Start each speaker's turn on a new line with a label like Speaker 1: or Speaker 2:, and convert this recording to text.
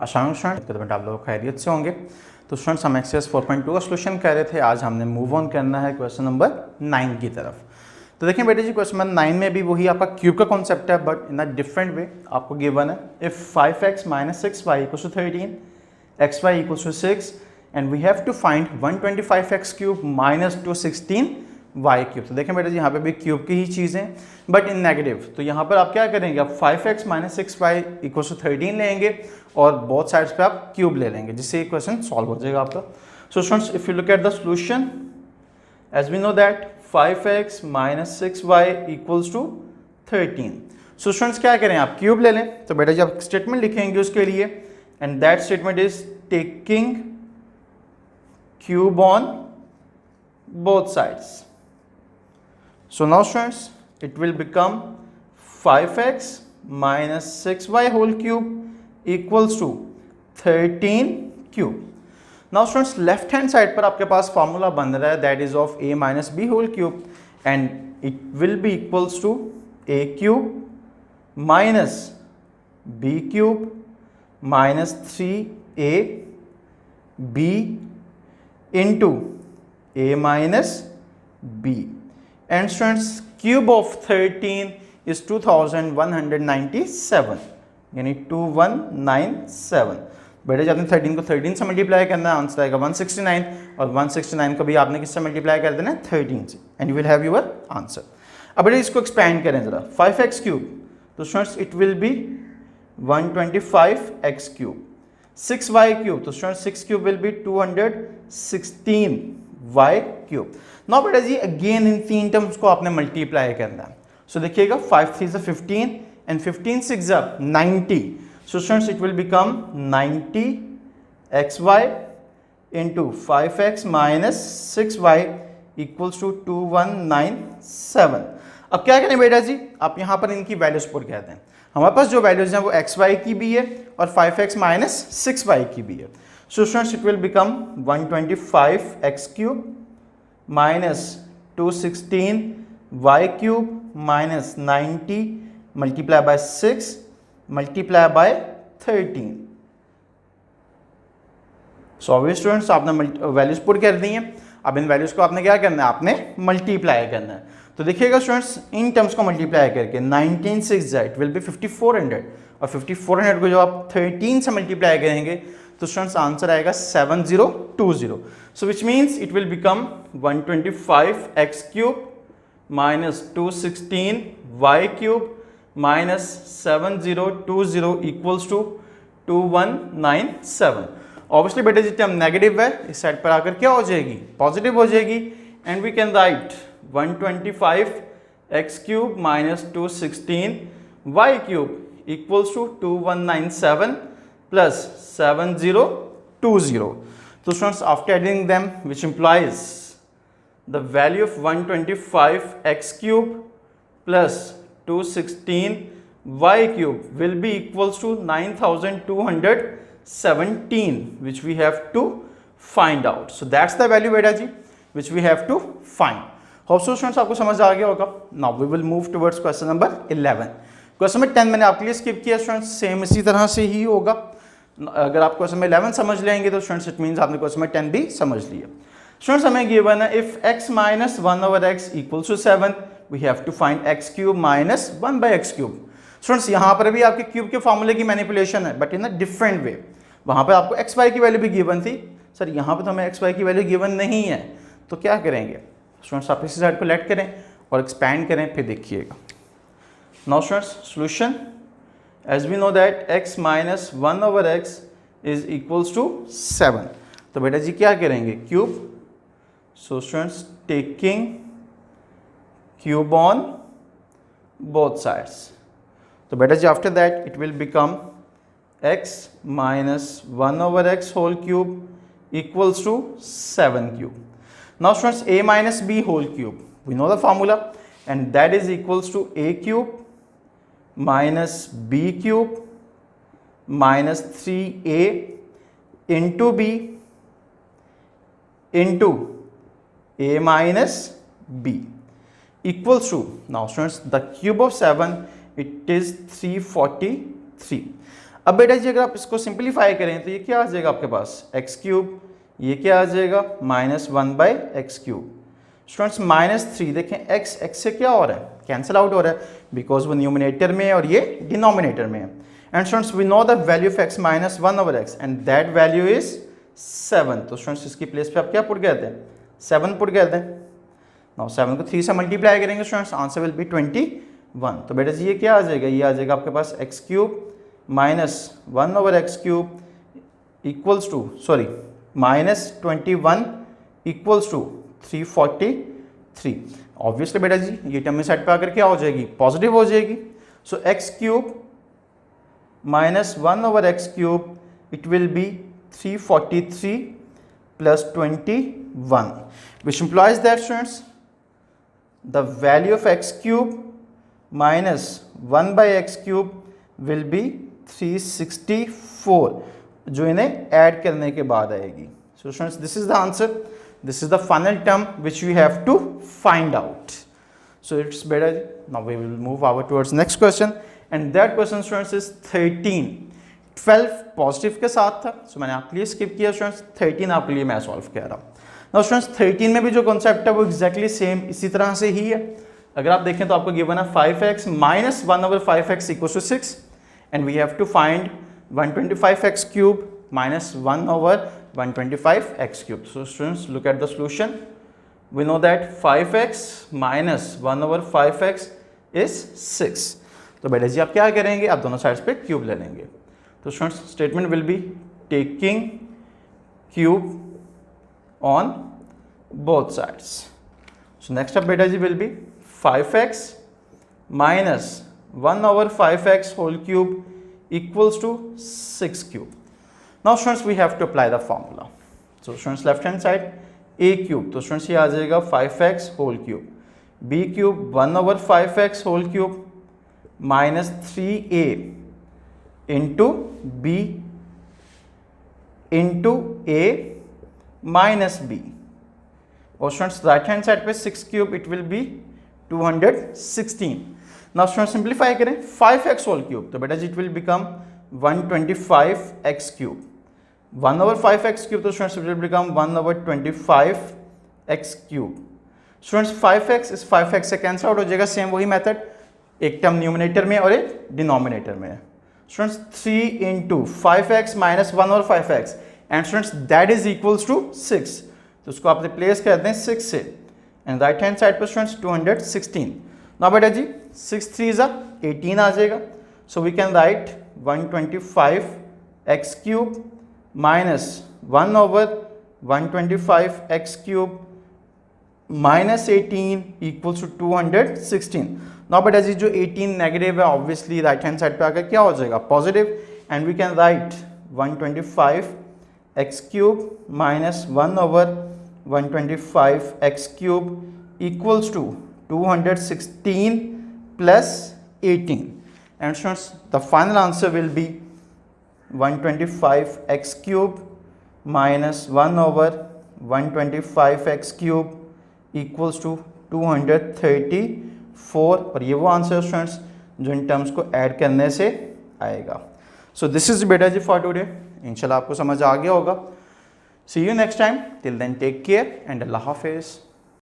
Speaker 1: आशा हूँ स्टूडेंट आप लोग खैरियत से होंगे। तो स्टूडेंट्स हम एक्सरसाइज 4.2 का सोल्यूशन कर रहे थे। आज हमने मूव ऑन करना है क्वेश्चन नंबर 9 की तरफ। तो देखिए बेटे जी, क्वेश्चन नंबर 9 में भी वही आपका क्यूब का कॉन्सेप्ट है, but in a different way आपको गिवन है if 5x - 6y = 13, xy = 6 and we have to find 125x³ - 216y³। तो देखें बेटा जी, यहाँ पे भी क्यूब की ही चीज़ें बट इन नेगेटिव। तो यहाँ पर आप क्या करेंगे, आप 5x - 6y = 13 लेंगे और बोथ साइड्स पे आप क्यूब ले लेंगे, जिससे ये क्वेश्चन सॉल्व हो जाएगा आपका। So students, if you look at the solution, as we know that 5x - 6y = 13। So students क्या करें, आप क्यूब ले लें। तो बेटा जी आप स्टेटमेंट लिखेंगे उसके लिए, and that statement is taking cube on both sides. So now students, it will become 5x - 6y whole cube = 13 cube. Now students, left hand side पर आपके पास फॉर्मूला बन रहा है, that is of a - b whole cube, and it will be equals to a³ - b³ - 3ab into a minus b, and students cube of 13 is 2197, यानी 2197। बेटे जब आपने 13 को 13 से मल्टीप्लाई करना है, आंसर आएगा 169, और 169 को भी आपने किससे मल्टीप्लाई कर देना है, 13 से, and you will have your answer. अब बेटे इसको एक्सपैंड करें जरा, 5x³, तो students it will B 125x³। 6y³, तो students 6³ will be 216y³। Now बेटा जी अगेन इन तीन टर्म्स को आपने मल्टीप्लाई करना है। सो देखिएगा 5 3 से 15 एंड 15 6 जा 90। So students it will become 90xy into 5x - 6y = 2197। अब क्या करें बेटा जी, आप यहां पर इनकी वैल्यूज पुट कहते हैं। हमारे पास जो वैल्यूज हैं वो xy की भी है और 5x - 6y की भी है। So students it will become 125x³ - 216y³ - 90 multiply by 6 multiply by 13। So obvious students आपने वैल्यूज पुट कर दी हैं। अब इन वैल्यूज को आपने क्या करना है, आपने मल्टीप्लाई करना है। तो देखिएगा स्टूडेंट्स, इन टर्म्स को मल्टीप्लाई करके 19 6 इट विल बी 5400, और 5400 को जब आप 13 से मल्टीप्लाई करेंगे तो स्टूडेंट्स आंसर आएगा 7020। So which means it will become 125x³ - 216y³ - 7020 = 2197। Obviously बेटे जी टर्म नेगेटिव है, इस साइड पर आकर क्या हो जाएगी, पॉजिटिव हो जाएगी, and we can write 125x³ - 216y³ = 2197 plus 7020. So students, after adding them, which implies the value of 125x³ plus 216y³ will be equals to 9217, which we have to find out. So that's the value beta ji which we have to find. Hope so students आपको समझ आ गया होगा। Now we will move towards question number 11. Question number 10 मैंने आपके लिए skip किया students, same इसी तरह से ही होगा। अगर आप क्वेश्चन नंबर 11 समझ लेंगे तो स्टूडेंट्स इट मींस आपने क्वेश्चन नंबर 10 भी समझ लिया। स्टूडेंट्स हमें गिवन है if x - 1/x = 7 we have to find x³ - 1/x³। Students यहाँ पर भी आपके क्यूब के फॉर्मूले की मैनिपुलेशन है, but in a different way. वहाँ पर आपको xy की वैल्यू भी गिवन थी, सर यहाँ पर तो हमें xy की वैल्यू गिवन नहीं है, तो क्या करेंगे स्टूडेंट्स, आप इसी साइड को लेट करें और एक्सपैंड करें, फिर देखिएगा। Now students, solution, as we know that x - 1/x is equals to 7। तो बेटा जी क्या करेंगे, cube. So students taking cube on both sides. तो बेटा जी after that it will become x - 1/x whole cube equals to 7³। Now students a - b whole cube, we know the formula, and that is equals to a³ minus b³ minus 3a into b into a minus b equals to, now students the cube of 7 it is 343। अब बेटा जी अगर आप इसको simplify करें तो ये क्या आ जाएगा आपके पास एक्स क्यूब, ये क्या आ जाएगा -1/x³। स्टूडेंट्स -3 देखें एक्स से क्या हो रहा है, कैंसिल आउट हो रहा है बिकॉज वो न्यूमिनेटर में है और ये डिनोमिनेटर में है। And students we know the value of x -1/x and that value is 7। तो स्टूडेंट्स इसकी प्लेस पे आप क्या पुट करते हैं, 7 पुट करते हैं। नाउ 7 को 3 से मल्टीप्लाई करेंगे स्टूडेंट्स, आंसर विल बी 21। तो बेटा जी ये क्या आ जाएगा, ये आ जाएगा आपके पास x³ -1/x³ equals to -21 equals to 343। Obviously बेटा जी ये टर्म साइड पे आकर क्या हो जाएगी, पॉजिटिव हो जाएगी। सो x³ -1/x³ it will B 343 plus 21, which implies that students the value of x³ -1/x³ will be 364, जो इन्हें ऐड करने के बाद आएगी। So students, this is the answer. This is the final term which we have to find out. So it's better. Now we will move over towards next question, and that question students is 13. 12 positive के साथ था, सो मैंने आपके लिए skip किया students. 13 आपके लिए मैं सॉल्व कर रहा हूँ। नाउ स्टूडेंट्स 13 में भी जो कॉन्सेप्ट है वो एक्जैक्टली सेम इसी तरह से ही है। अगर आप देखें तो आपको गिवन है 5x -1/5x = 6 and we have to find 125x³ -1/125x³। So students look at the solution. We know that 5x -1/5x is 6। तो बेटा जी आप क्या करेंगे, आप दोनों साइड्स पे क्यूब ले लेंगे। तो students statement will be taking cube on both sides. So next up बेटा जी will be 5x -1/5x whole cube equals to 6³। Now students we have to apply the formula. So students left hand side a³, तो students ये आ जाएगा 5x whole cube, b³ 1/5x whole cube -3a into b into a minus b, और students right hand side पे 6³ it will B 216। Now students simplify करें 5x whole cube, तो बेटा जी it will become 125x³। 1/5x³ तो students it will become 1/25x³। Students 5x इस 5x से cancel out हो जाएगा, सेम वही मेथड, एक टर्म न्यूमिनेटर में और एक डिनोमिनेटर में है। Students 3 into 5x -1/5x and students that is equals to 6, तो उसको आप रिप्लेस कर दें 6 से एंड राइट हैंड साइड पर स्टूडेंट्स 216। नाउ बेटा जी 6 3 18 आ जाएगा, so we can write 125x³ -1/125x³ -18 equals to 216। Now बेटा जी जो 18 नेगेटिव है ऑब्वियसली राइट हैंड साइड पे आकर क्या हो जाएगा, positive, and we can write 125x³ -1/125x³ equals to 216 plus 18, and students the final answer will be 125x³ -1/125x³ equals to 234, और ये वो आंसर स्टूडेंट्स जो इन टर्म्स को ऐड करने से आएगा। सो दिस इज बेटा जी फॉर टुडे। इंशाल्लाह आपको समझ आ गया होगा। See you next time, till then take care and अल्लाह हाफिज़।